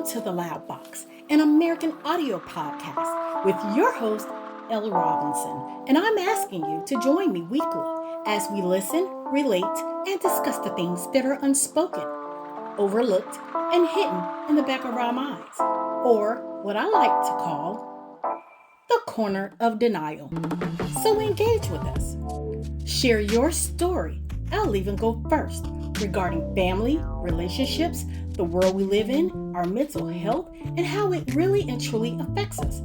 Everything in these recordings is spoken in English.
to The Loud Box, an American audio podcast with your host, Elle Robinson. And I'm asking you to join me weekly as we listen, relate, and discuss the things that are unspoken, overlooked, and hidden in the back of our minds, or what I like to call the corner of denial. So engage with us. Share your story. I'll even go first regarding family, relationships, the world we live in, our mental health, and how it really and truly affects us.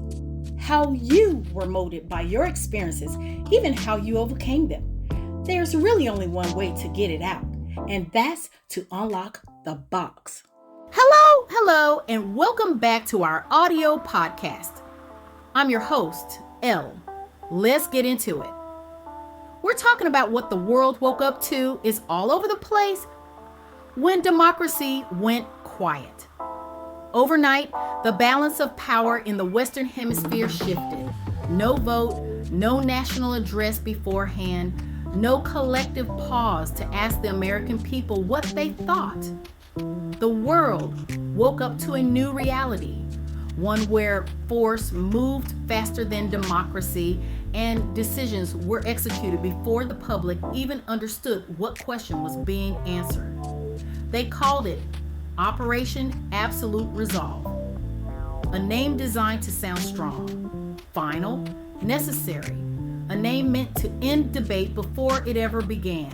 How you were molded by your experiences, even how you overcame them. There's really only one way to get it out, and that's to unlock the box. Hello, and welcome back to our audio podcast. I'm your host, Elle. Let's get into it. We're talking about what the world woke up to is all over the place when democracy went quiet. Overnight, the balance of power in the Western Hemisphere shifted. No vote, no national address beforehand, no collective pause to ask the American people what they thought. The world woke up to a new reality, one where force moved faster than democracy and decisions were executed before the public even understood what question was being answered. They called it Operation Absolute Resolve, a name designed to sound strong, final, necessary, a name meant to end debate before it ever began.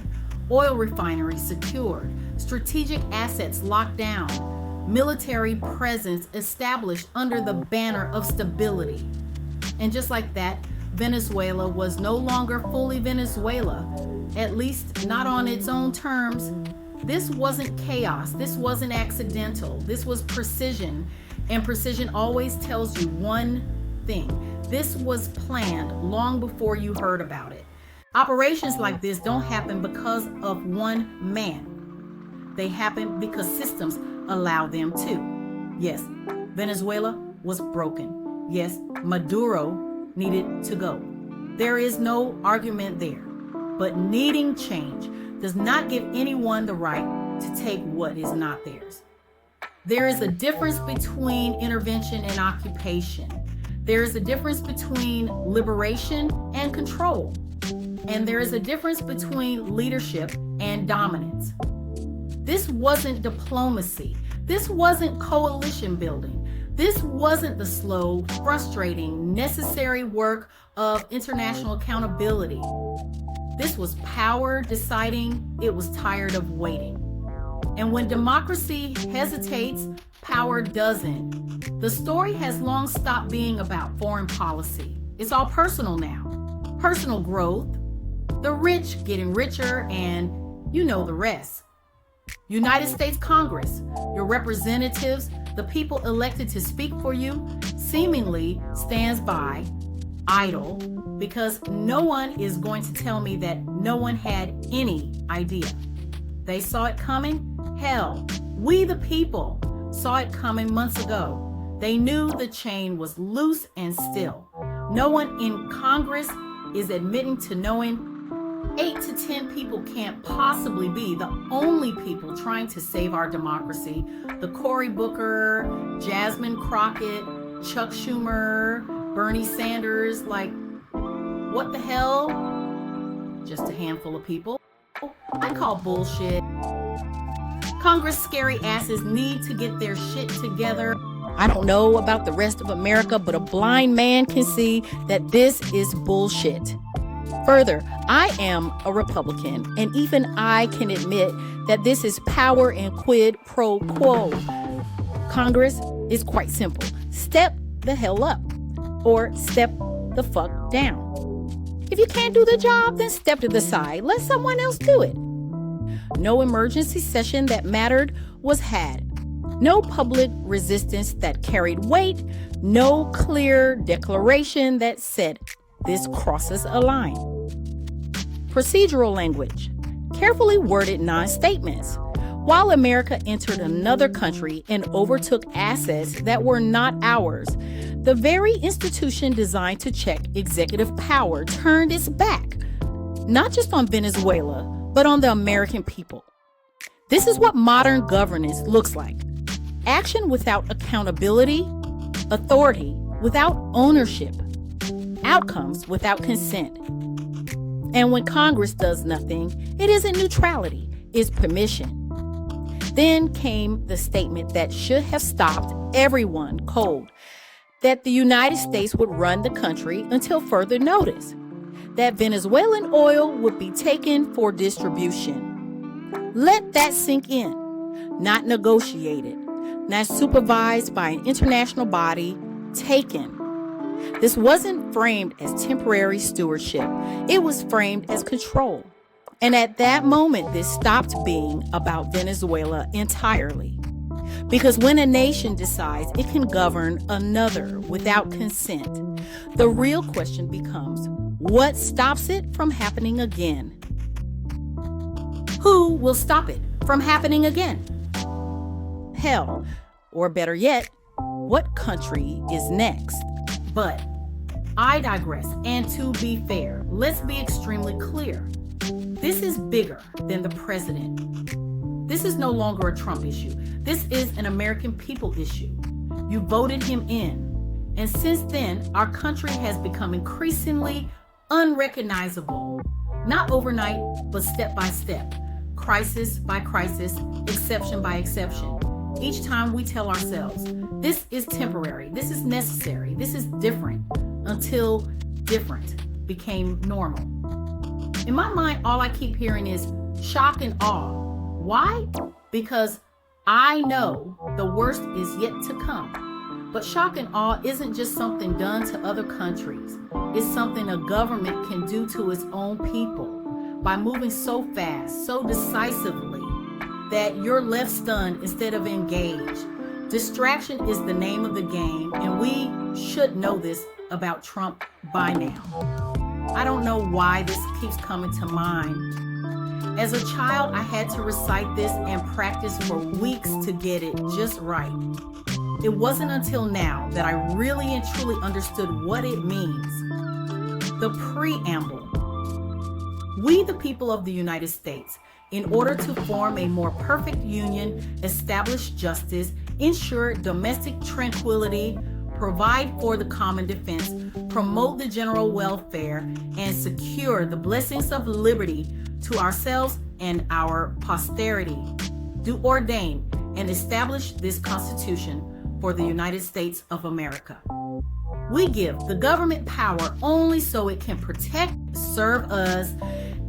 Oil refineries secured, strategic assets locked down, military presence established under the banner of stability. And just like that, Venezuela was no longer fully Venezuela, at least not on its own terms. This wasn't chaos. This wasn't accidental. This was precision. And precision always tells you one thing. This was planned long before you heard about it. Operations like this don't happen because of one man. They happen because systems allow them to. Yes, Venezuela was broken. Yes, Maduro needed to go. There is no argument there. But needing change does not give anyone the right to take what is not theirs. There is a difference between intervention and occupation. There is a difference between liberation and control. And there is a difference between leadership and dominance. This wasn't diplomacy. This wasn't coalition building. This wasn't the slow, frustrating, necessary work of international accountability. This was power deciding it was tired of waiting. And when democracy hesitates, power doesn't. The story has long stopped being about foreign policy. It's all personal now. Personal growth, the rich getting richer, and you know the rest. United States Congress, your representatives, the people elected to speak for you, seemingly stands by, idle, because no one is going to tell me that no one had any idea. They saw it coming? Hell, we the people saw it coming months ago. They knew the chain was loose and still. No one in Congress is admitting to knowing 8 to 10 people can't possibly be the only people trying to save our democracy. The Cory Booker, Jasmine Crockett, Chuck Schumer, Bernie Sanders, like, what the hell? Just a handful of people. I call bullshit. Congress scary asses need to get their shit together. I don't know about the rest of America, but a blind man can see that this is bullshit. Further, I am a Republican, and even I can admit that this is power and quid pro quo. Congress is quite simple. Step the hell up, or step the fuck down. If you can't do the job, then step to the side. Let someone else do it. No emergency session that mattered was had. No public resistance that carried weight. No clear declaration that said, this crosses a line. Procedural language. Carefully worded non-statements. While America entered another country and overtook assets that were not ours, the very institution designed to check executive power turned its back, not just on Venezuela, but on the American people. This is what modern governance looks like. action without accountability, authority without ownership, outcomes without consent. And when Congress does nothing, it isn't neutrality, it's permission. Then came the statement that should have stopped everyone cold, that the United States would run the country until further notice, that Venezuelan oil would be taken for distribution. Let that sink in. Not negotiated, not supervised by an international body, taken. This wasn't framed as temporary stewardship. It was framed as control. And at that moment, this stopped being about Venezuela entirely. Because when a nation decides it can govern another without consent, the real question becomes, what stops it from happening again? Who will stop it from happening again? Hell, or better yet, what country is next? But I digress, and to be fair, let's be extremely clear. This is bigger than the president. This is no longer a Trump issue. This is an American people issue. You voted him in. And since then, our country has become increasingly unrecognizable. Not overnight, but step by step. Crisis by crisis, exception by exception. Each time we tell ourselves, this is temporary, this is necessary, this is different, until different became normal. In my mind, all I keep hearing is shock and awe. Why? Because I know the worst is yet to come. But shock and awe isn't just something done to other countries. It's something a government can do to its own people by moving so fast, so decisively, that you're left stunned instead of engaged. Distraction is the name of the game, and we should know this about Trump by now. I don't know why this keeps coming to mind. As a child, I had to recite this and practice for weeks to get it just right. It wasn't until now that I really and truly understood what it means. The preamble. We, the people of the United States, in order to form a more perfect union, establish justice, ensure domestic tranquility, provide for the common defense, promote the general welfare, and secure the blessings of liberty to ourselves and our posterity, do ordain and establish this Constitution for the United States of America. We give the government power only so it can protect, serve us,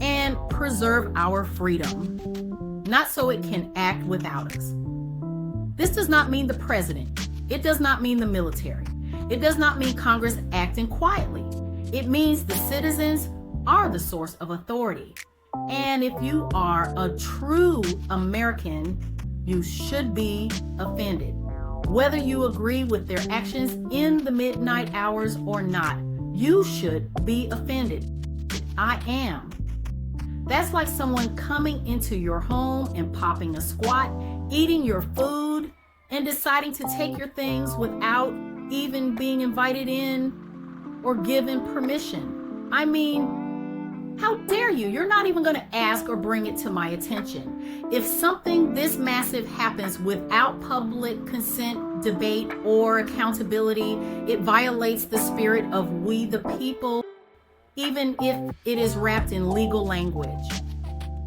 and preserve our freedom, not so it can act without us. This does not mean the president. It does not mean the military. It does not mean Congress acting quietly. It means the citizens are the source of authority. And if you are a true American, you should be offended. Whether you agree with their actions in the midnight hours or not, you should be offended. I am. That's like someone coming into your home and popping a squat, eating your food, and deciding to take your things without even being invited in or given permission. I mean, how dare you? You're not even going to ask or bring it to my attention. If something this massive happens without public consent, debate, or accountability, it violates the spirit of we the people, even if it is wrapped in legal language.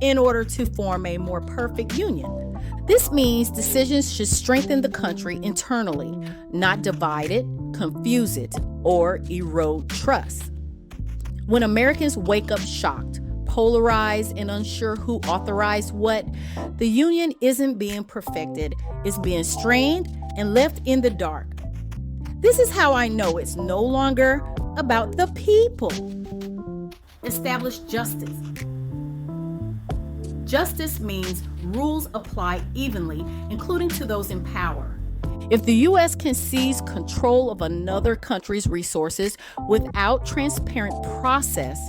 In order to form a more perfect union, this means decisions should strengthen the country internally, not divide it, confuse it, or erode trust. When Americans wake up shocked, polarized, and unsure who authorized what, the union isn't being perfected, it's being strained and left in the dark. This is how I know it's no longer about the people. Establish justice. Justice means rules apply evenly, including to those in power. If the U.S. can seize control of another country's resources without transparent process,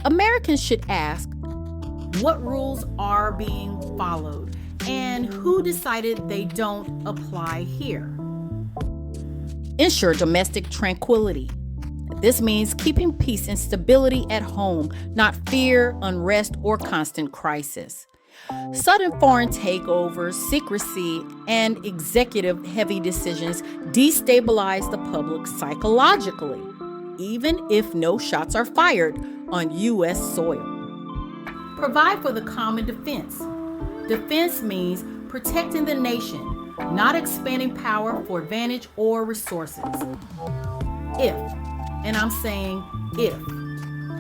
Americans should ask, what rules are being followed and who decided they don't apply here? Ensure domestic tranquility. This means keeping peace and stability at home, not fear, unrest, or constant crisis. Sudden foreign takeovers, secrecy, and executive-heavy decisions destabilize the public psychologically, even if no shots are fired on U.S. soil. Provide for the common defense. Defense means protecting the nation, not expanding power for advantage or resources. If, and I'm saying if,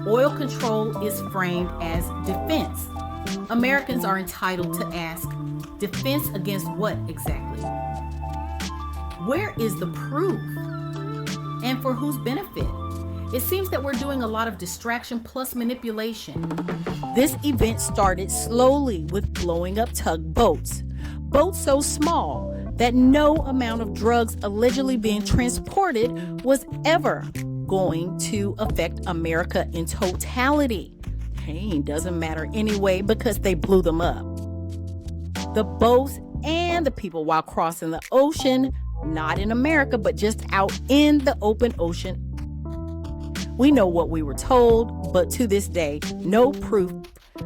oil control is framed as defense, Americans are entitled to ask, defense against what exactly? Where is the proof? And for whose benefit? It seems that we're doing a lot of distraction plus manipulation. This event started slowly with blowing up tugboats. Boats so small that no amount of drugs allegedly being transported was ever going to affect America in totality. Hey, doesn't matter anyway because they blew them up. The boats and the people while crossing the ocean, not in America, but just out in the open ocean. We know what we were told, but to this day, no proof.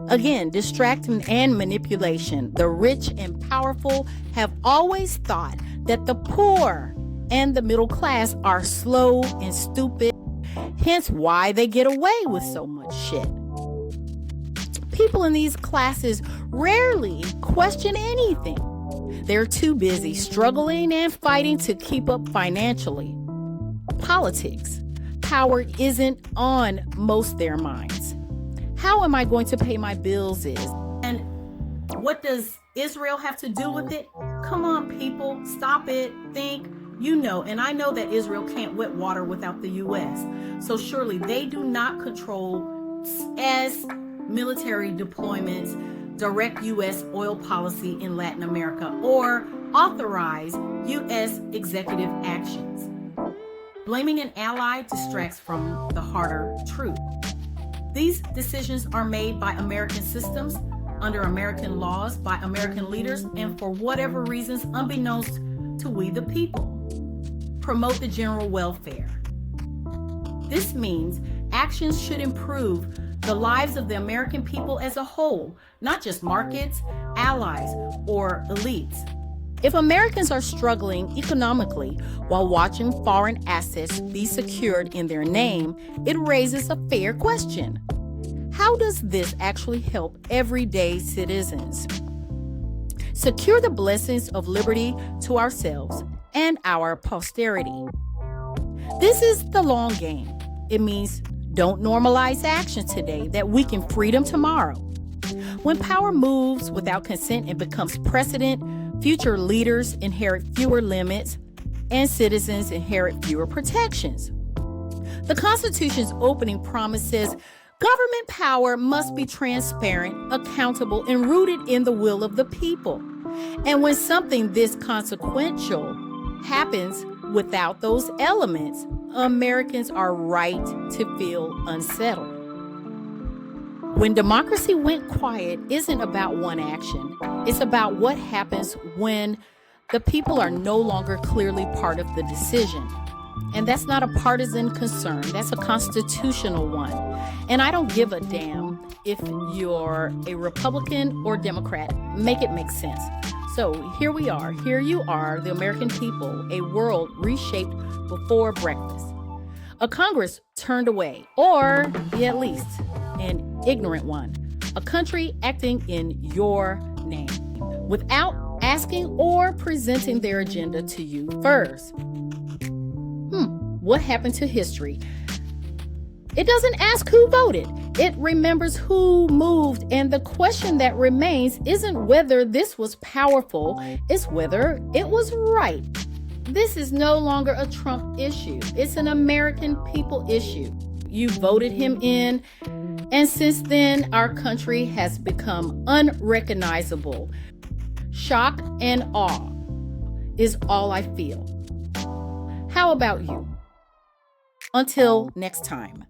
Again, distraction and manipulation. The rich and powerful have always thought that the poor and the middle class are slow and stupid, hence why they get away with so much shit. People in these classes rarely question anything. They're too busy struggling and fighting to keep up financially. Politics. Power isn't on most their minds. How am I going to pay my bills is. And what does Israel have to do with it? Come on, people, stop it, think. You know, and I know that Israel can't wet water without the U.S. So surely they do not control as military deployments, direct U.S. oil policy in Latin America, or authorize U.S. executive actions. Blaming an ally distracts from the harder truth. These decisions are made by American systems, under American laws, by American leaders, and for whatever reasons, unbeknownst to we the people. Promote the general welfare. This means actions should improve the lives of the American people as a whole, not just markets, allies, or elites. If Americans are struggling economically while watching foreign assets be secured in their name, it raises a fair question. How does this actually help everyday citizens? Secure the blessings of liberty to ourselves and our posterity. This is the long game. It means don't normalize action today that weaken freedom tomorrow. When power moves without consent and becomes precedent, future leaders inherit fewer limits and citizens inherit fewer protections. The Constitution's opening promise says government power must be transparent, accountable, and rooted in the will of the people. And when something this consequential happens without those elements, Americans are right to feel unsettled. When democracy went quiet isn't about one action. It's about what happens when the people are no longer clearly part of the decision. And that's not a partisan concern. That's a constitutional one. And I don't give a damn if you're a Republican or Democrat. Make it make sense. So here we are. Here you are, the American people, a world reshaped before breakfast. A Congress turned away, or at least an ignorant one. A country acting in your name without asking or presenting their agenda to you first. What happened to history? It doesn't ask who voted. It remembers who moved. And the question that remains isn't whether this was powerful, it's whether it was right. This is no longer a Trump issue. It's an American people issue. You voted him in, and since then, our country has become unrecognizable. Shock and awe is all I feel. How about you? Until next time.